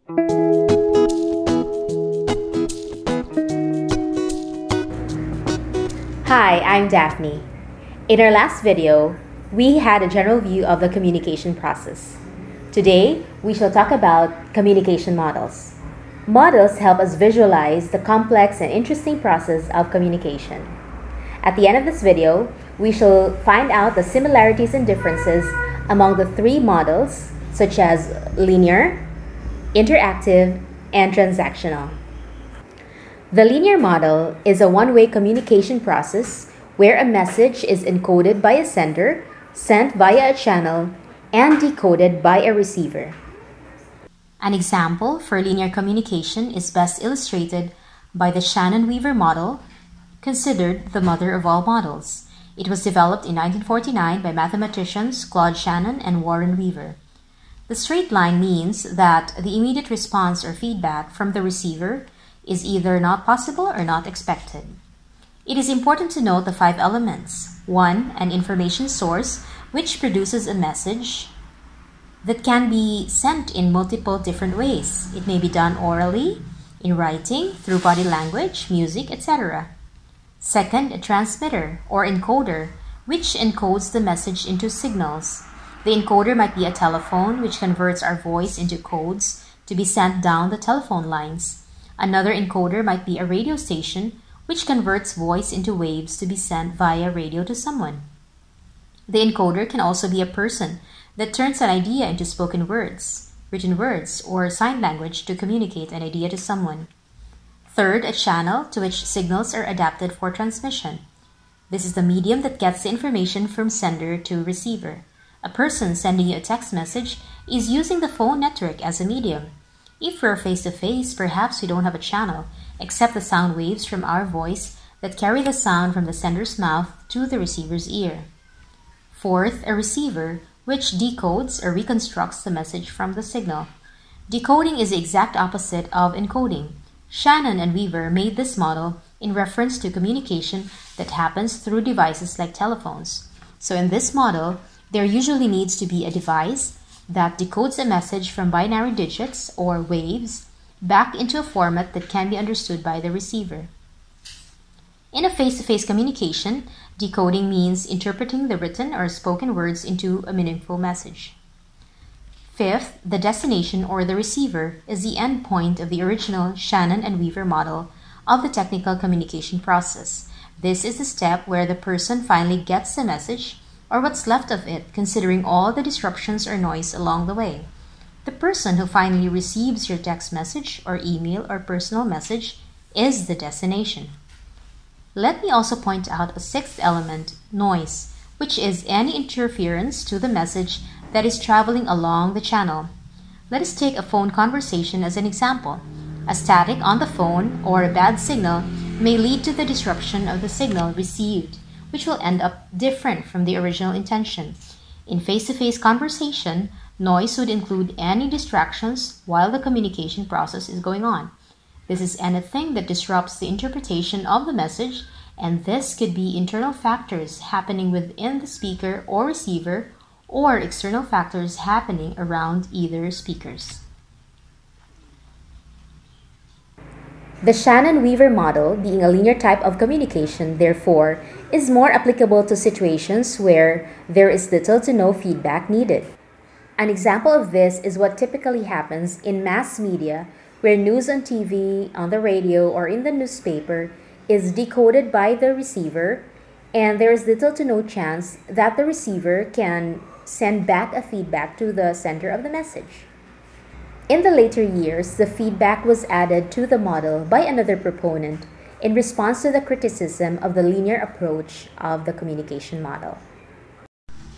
Hi, I'm Daphne. In our last video, we had a general view of the communication process. Today, we shall talk about communication models. Models help us visualize the complex and interesting process of communication. At the end of this video, we shall find out the similarities and differences among the three models, such as linear, interactive, and transactional. The linear model is a one-way communication process where a message is encoded by a sender, sent via a channel, and decoded by a receiver. An example for linear communication is best illustrated by the Shannon-Weaver model, considered the mother of all models. It was developed in 1949 by mathematicians Claude Shannon and Warren Weaver. The straight line means that the immediate response or feedback from the receiver is either not possible or not expected. It is important to note the 5 elements. 1. An information source which produces a message that can be sent in multiple different ways. It may be done orally, in writing, through body language, music, etc. 2. A transmitter or encoder which encodes the message into signals. The encoder might be a telephone which converts our voice into codes to be sent down the telephone lines. Another encoder might be a radio station which converts voice into waves to be sent via radio to someone. The encoder can also be a person that turns an idea into spoken words, written words, or sign language to communicate an idea to someone. 3. A channel to which signals are adapted for transmission. This is the medium that gets the information from sender to receiver. A person sending you a text message is using the phone network as a medium. If we're face-to-face, perhaps we don't have a channel, except the sound waves from our voice that carry the sound from the sender's mouth to the receiver's ear. 4. A receiver, which decodes or reconstructs the message from the signal. Decoding is the exact opposite of encoding. Shannon and Weaver made this model in reference to communication that happens through devices like telephones. So in this model, there usually needs to be a device that decodes a message from binary digits or waves back into a format that can be understood by the receiver. In a face-to-face communication, decoding means interpreting the written or spoken words into a meaningful message. 5. The destination or the receiver is the end point of the original Shannon and Weaver model of the technical communication process. This is the step where the person finally gets the message or what's left of it, considering all the disruptions or noise along the way. The person who finally receives your text message or email or personal message is the destination. Let me also point out a 6th element, noise, which is any interference to the message that is traveling along the channel. Let us take a phone conversation as an example. A static on the phone or a bad signal may lead to the disruption of the signal received, which will end up different from the original intention. In face-to-face conversation, noise would include any distractions while the communication process is going on. This is anything that disrupts the interpretation of the message, and this could be internal factors happening within the speaker or receiver, or external factors happening around either speakers. The Shannon-Weaver model, being a linear type of communication, therefore, is more applicable to situations where there is little to no feedback needed. An example of this is what typically happens in mass media, where news on TV, on the radio, or in the newspaper is decoded by the receiver, and there is little to no chance that the receiver can send back a feedback to the sender of the message. In the later years, the feedback was added to the model by another proponent in response to the criticism of the linear approach of the communication model.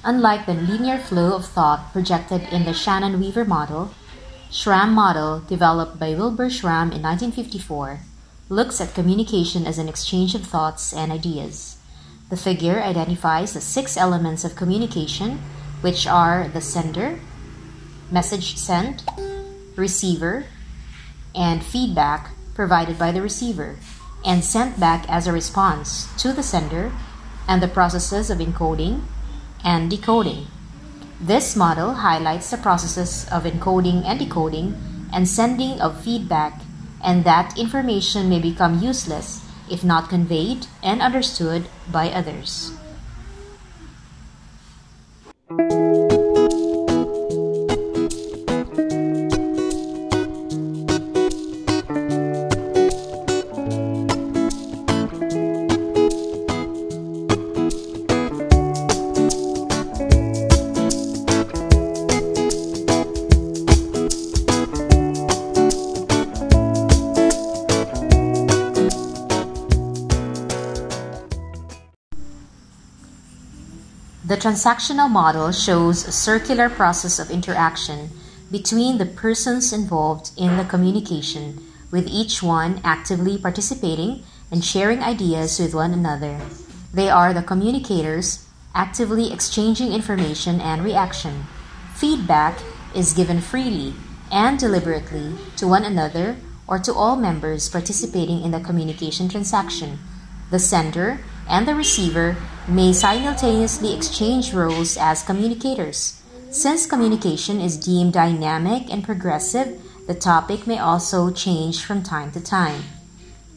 Unlike the linear flow of thought projected in the Shannon-Weaver model, Schramm model, developed by Wilber Schramm in 1954, looks at communication as an exchange of thoughts and ideas. The figure identifies the 6 elements of communication, which are the sender, message sent, receiver, and feedback provided by the receiver, and sent back as a response to the sender, and the processes of encoding and decoding. This model highlights the processes of encoding and decoding and sending of feedback, and that information may become useless if not conveyed and understood by others. The transactional model shows a circular process of interaction between the persons involved in the communication, with each one actively participating and sharing ideas with one another. They are the communicators, actively exchanging information and reaction. Feedback is given freely and deliberately to one another or to all members participating in the communication transaction. The sender and the receiver may simultaneously exchange roles as communicators. Since communication is deemed dynamic and progressive, the topic may also change from time to time.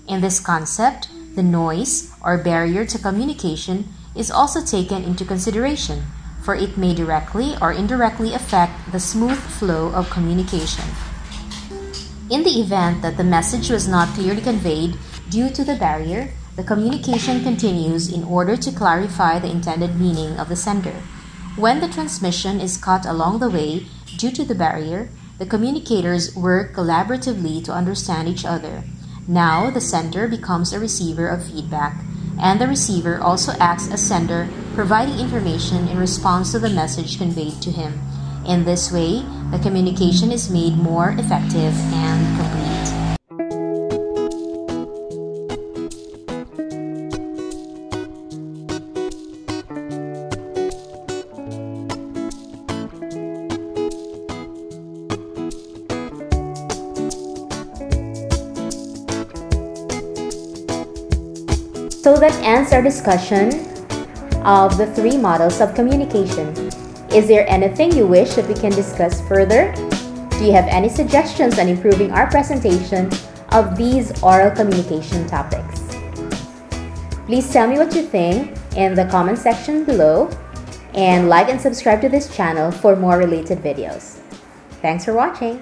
In this concept, the noise or barrier to communication is also taken into consideration, for it may directly or indirectly affect the smooth flow of communication. In the event that the message was not clearly conveyed due to the barrier, the communication continues in order to clarify the intended meaning of the sender. When the transmission is cut along the way due to the barrier, the communicators work collaboratively to understand each other. Now the sender becomes a receiver of feedback, and the receiver also acts as sender, providing information in response to the message conveyed to him. In this way, the communication is made more effective and complete. So that ends our discussion of the three models of communication. Is there anything you wish that we can discuss further? Do you have any suggestions on improving our presentation of these oral communication topics? Please tell me what you think in the comment section below, and like and subscribe to this channel for more related videos. Thanks for watching.